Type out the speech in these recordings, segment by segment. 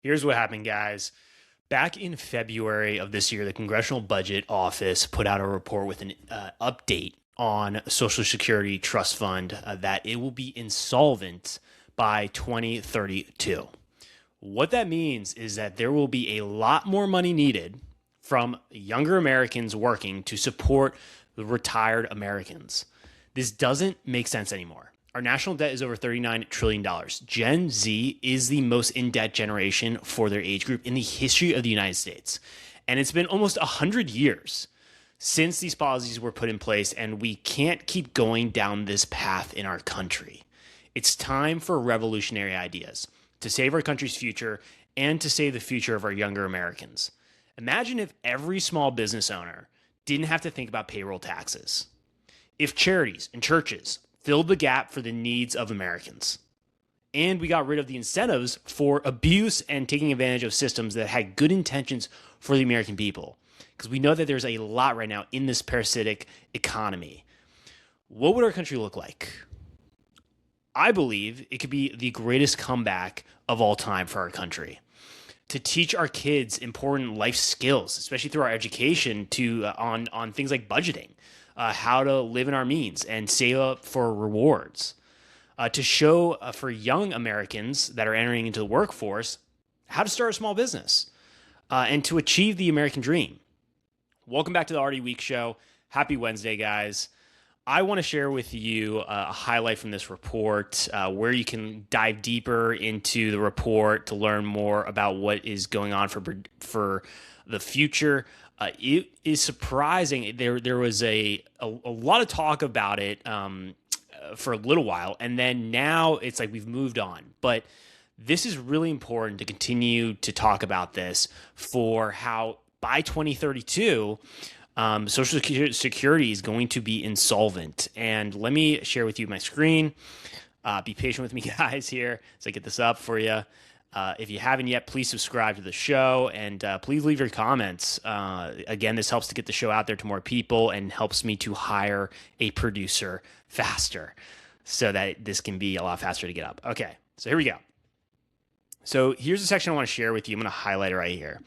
Here's what happened, guys. Back in February of this year, the Congressional Budget Office put out a report with an update on Social Security Trust Fund that it will be insolvent by 2032. What that means is that there will be a lot more money needed from younger Americans working to support the retired Americans. This doesn't make sense anymore. Our national debt is over $39 trillion. Gen Z is the most in debt generation for their age group in the history of the United States. And it's been almost 100 years since these policies were put in place, and we can't keep going down this path in our country. It's time for revolutionary ideas to save our country's future and to save the future of our younger Americans. Imagine if every small business owner didn't have to think about payroll taxes. If charities and churches filled the gap for the needs of Americans. And we got rid of the incentives for abuse and taking advantage of systems that had good intentions for the American people. Because we know that there's a lot right now in this parasitic economy. What would our country look like? I believe it could be the greatest comeback of all time for our country. To teach our kids important life skills, especially through our education, on things like budgeting. How to live in our means and save up for rewards, to show for young Americans that are entering into the workforce how to start a small business and to achieve the American dream. Welcome back to the Artie Week Show. Happy Wednesday, guys. I want to share with you a highlight from this report where you can dive deeper into the report to learn more about what is going on for the future. It is surprising. There was a lot of talk about it for a little while, and then now it's like we've moved on. But this is really important to continue to talk about this for how by 2032, Social Security is going to be insolvent. And let me share with you my screen. Be patient with me, guys, here as I get this up for you. If you haven't yet, please subscribe to the show and please leave your comments. Again, this helps to get the show out there to more people and helps me to hire a producer faster so that this can be a lot faster to get up. Okay, so here we go. So here's the section I want to share with you. I'm going to highlight it right here.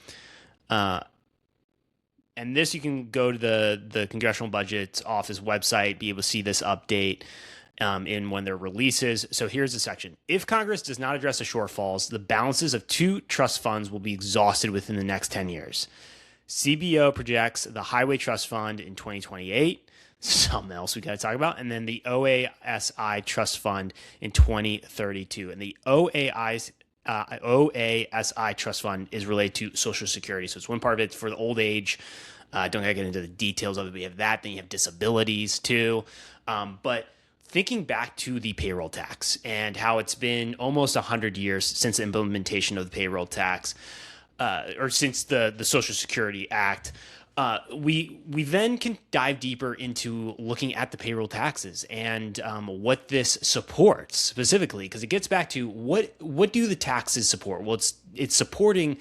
And this, you can go to the Congressional Budget Office website, be able to see this update in when there releases. So here's the section. If Congress does not address the shortfalls, the balances of two trust funds will be exhausted within the next 10 years. CBO projects the Highway Trust Fund in 2028, something else we got to talk about, and then the OASI Trust Fund in 2032. And the OASI Trust Fund is related to Social Security. So it's one part of it for the old age. Don't gotta get into the details of it. We have that. Then you have disabilities too. But thinking back to the payroll tax and how it's been almost 100 years since the implementation of the payroll tax, or since the Social Security Act, we then can dive deeper into looking at the payroll taxes and what this supports specifically, because it gets back to what do the taxes support? Well, it's supporting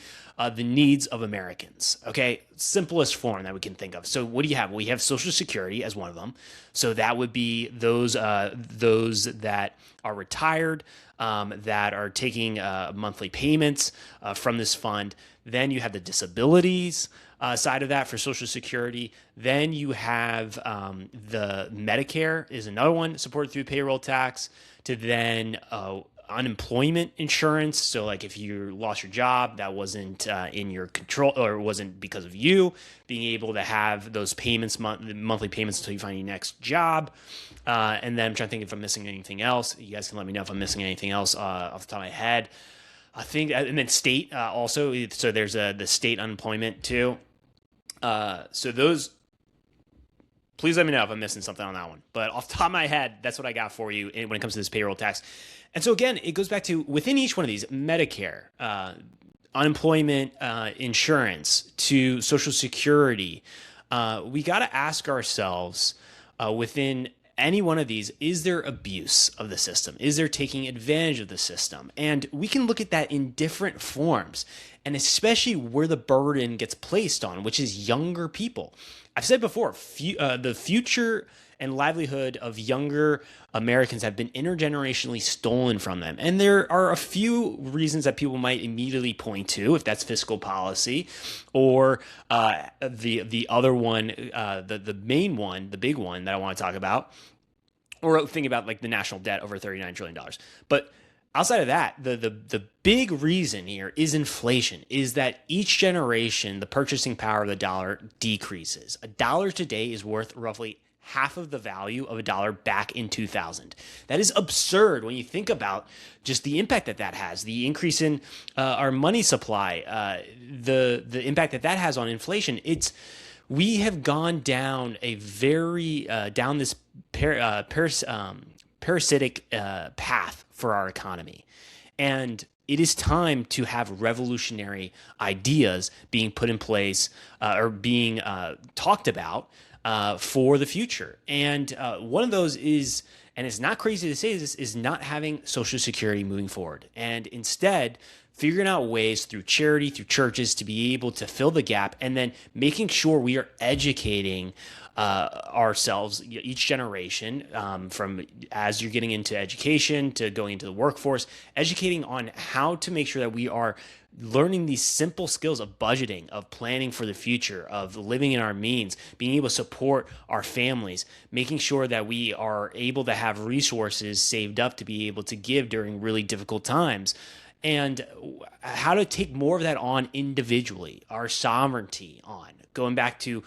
the needs of Americans. Okay, simplest form that we can think of. So what do you have? Well, we have Social Security as one of them. So that would be those that are retired, that are taking monthly payments from this fund. Then you have the disabilities side of that for Social Security. Then you have the Medicare is another one supported through payroll tax, to then unemployment insurance. So like if you lost your job, that wasn't in your control, or it wasn't because of you, being able to have those payments, monthly payments until you find your next job. And then I'm trying to think if I'm missing anything else. You guys can let me know if I'm missing anything else off the top of my head. I think, and then state also. So there's the state unemployment too. So those, please let me know if I'm missing something on that one. But off the top of my head, that's what I got for you when it comes to this payroll tax. And so again, it goes back to within each one of these, Medicare, unemployment insurance, to Social Security, we got to ask ourselves within any one of these, is there abuse of the system? Is there taking advantage of the system? And we can look at that in different forms, and especially where the burden gets placed on, which is younger people. I've said before, the future and livelihood of younger Americans have been intergenerationally stolen from them. And there are a few reasons that people might immediately point to, if that's fiscal policy, or the other one, the main one, the big one that I want to talk about, or think about like the national debt over $39 trillion. But outside of that, the big reason here is inflation, is that each generation, the purchasing power of the dollar decreases. A dollar today is worth roughly half of the value of a dollar back in 2000. That is absurd when you think about just the impact that that has, the increase in our money supply, the impact that that has on inflation. We have gone down a very down this parasitic path for our economy, and it is time to have revolutionary ideas being put in place or being talked about for the future. And one of those is, and it's not crazy to say this, is not having Social Security moving forward, and instead figuring out ways through charity, through churches, to be able to fill the gap, and then making sure we are educating ourselves, each generation, from as you're getting into education to going into the workforce, educating on how to make sure that we are learning these simple skills of budgeting, of planning for the future, of living in our means, being able to support our families, making sure that we are able to have resources saved up to be able to give during really difficult times, and how to take more of that on individually, our sovereignty on. Going back to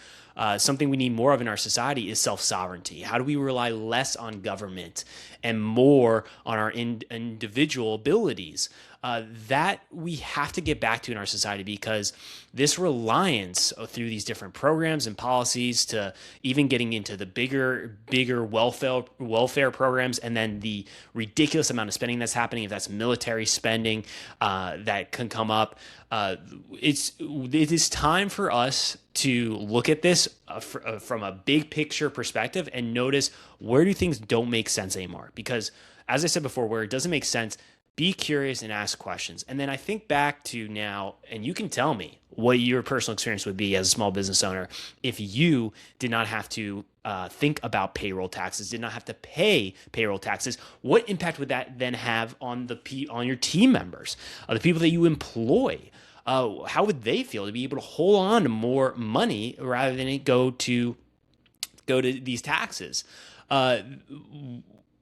something we need more of in our society is self-sovereignty. How do we rely less on government and more on our individual abilities? That we have to get back to in our society, because this reliance through these different programs and policies, to even getting into the bigger welfare programs, and then the ridiculous amount of spending that's happening, if that's military spending that can come up. It is time for us to look at this from a big picture perspective and notice, where do things don't make sense anymore? Because as I said before, where it doesn't make sense, be curious and ask questions. And then I think back to now, and you can tell me what your personal experience would be as a small business owner if you did not have to think about payroll taxes, did not have to pay payroll taxes. What impact would that then have on your team members, the people that you employ? How would they feel to be able to hold on to more money rather than it go to these taxes?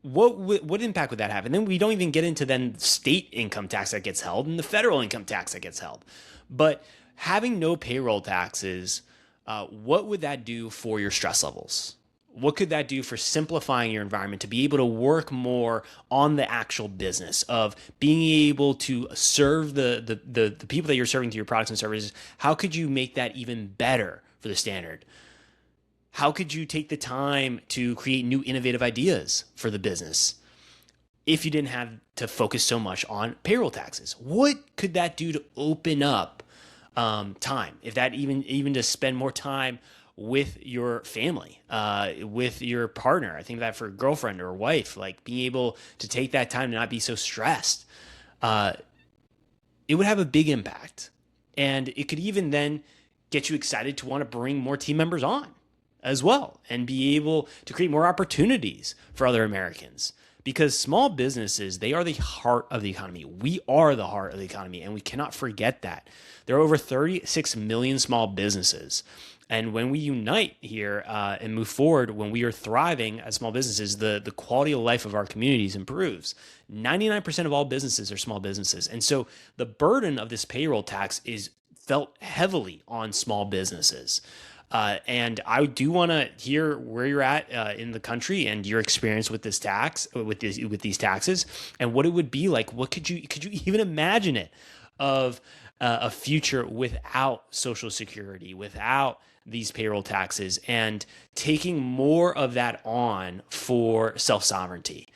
What impact would that have? And then we don't even get into then state income tax that gets held and the federal income tax that gets held. But having no payroll taxes, what would that do for your stress levels? What could that do for simplifying your environment to be able to work more on the actual business of being able to serve the people that you're serving through your products and services? How could you make that even better for the standard? How could you take the time to create new innovative ideas for the business if you didn't have to focus so much on payroll taxes? What could that do to open up time? If that even to spend more time with your family, with your partner. I think that for a girlfriend or wife, like being able to take that time to not be so stressed, it would have a big impact. And it could even then get you excited to want to bring more team members on as well, and be able to create more opportunities for other Americans. Because small businesses, they are the heart of the economy. We are the heart of the economy, and we cannot forget that. There are over 36 million small businesses. And when we unite here and move forward, when we are thriving as small businesses, the quality of life of our communities improves. 99% of all businesses are small businesses. And so the burden of this payroll tax is felt heavily on small businesses. And I do want to hear where you're at in the country and your experience with this tax, with these taxes, and what it would be like. What could you even imagine it of a future without Social Security, without these payroll taxes, and taking more of that on for self-sovereignty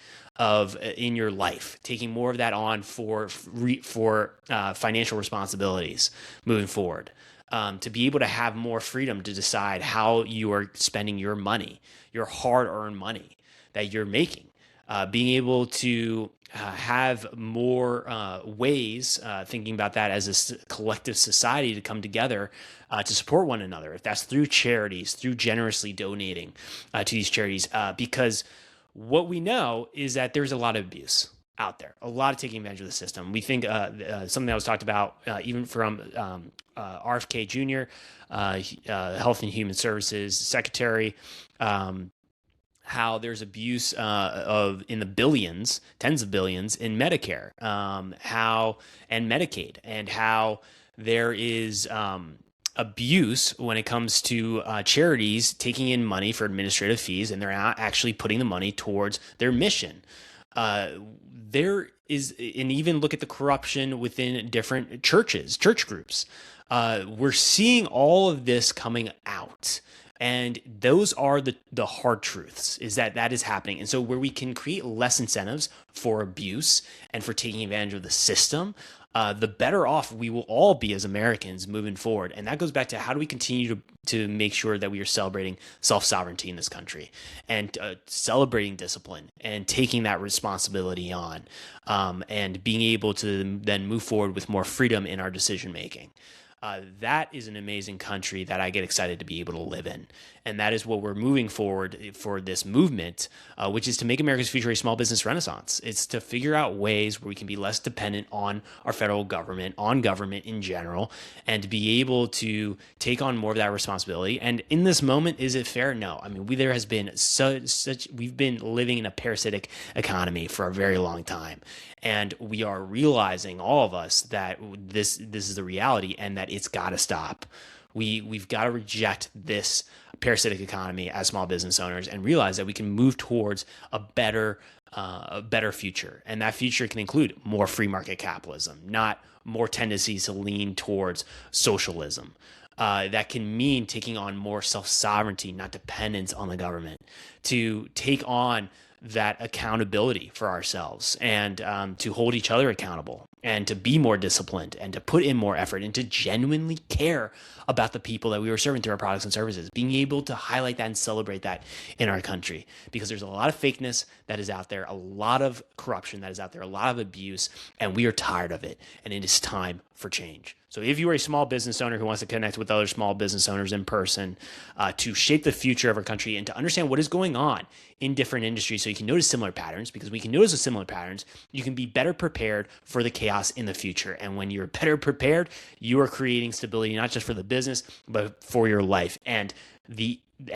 in your life, taking more of that on for financial responsibilities moving forward. To be able to have more freedom to decide how you are spending your money, your hard-earned money that you're making. being able to have more ways, thinking about that as a collective society to come together to support one another. If that's through charities, through generously donating to these charities, because what we know is that there's a lot of abuse out there, a lot of taking advantage of the system. We think something that was talked about even from RFK Jr., Health and Human Services Secretary, how there's abuse of in the billions, tens of billions in Medicare, how and Medicaid, and how there is abuse when it comes to charities taking in money for administrative fees, and they're not actually putting the money towards their mission. There is, and even look at the corruption within different churches, church groups. We're seeing all of this coming out. And those are the hard truths, is that is happening. And so where we can create less incentives for abuse and for taking advantage of the system, the better off we will all be as Americans moving forward. And that goes back to how do we continue to make sure that we are celebrating self-sovereignty in this country, and celebrating discipline and taking that responsibility on, and being able to then move forward with more freedom in our decision making. That is an amazing country that I get excited to be able to live in. And that is what we're moving forward for this movement, which is to make America's future a small business renaissance. It's to figure out ways where we can be less dependent on our federal government, on government in general, and to be able to take on more of that responsibility. And in this moment, is it fair? No. I mean, there has been we've been living in a parasitic economy for a very long time. And we are realizing, all of us, that this is the reality, and that it's got to stop. We've got to reject this parasitic economy as small business owners and realize that we can move towards a better future. And that future can include more free market capitalism, not more tendencies to lean towards socialism. That can mean taking on more self-sovereignty, not dependence on the government, to take on that accountability for ourselves, and to hold each other accountable, and to be more disciplined, and to put in more effort, and to genuinely care about the people that we are serving through our products and services, being able to highlight that and celebrate that in our country, because there's a lot of fakeness that is out there, a lot of corruption that is out there, a lot of abuse, and we are tired of it, and it is time for change. So if you are a small business owner who wants to connect with other small business owners in person, to shape the future of our country and to understand what is going on in different industries, so you can notice similar patterns, because we can notice the similar patterns, you can be better prepared for the chaos in the future. And when you're better prepared, you are creating stability, not just for the business, but for your life. And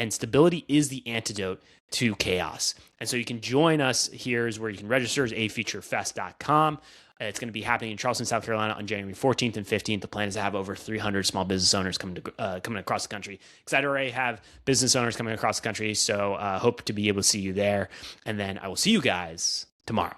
stability is the antidote to chaos. And so you can join us. Here's where you can register, is afuturefest.com. It's going to be happening in Charleston, South Carolina on January 14th and 15th. The plan is to have over 300 small business owners coming across the country. Because I already have business owners coming across the country, so hope to be able to see you there. And then I will see you guys tomorrow.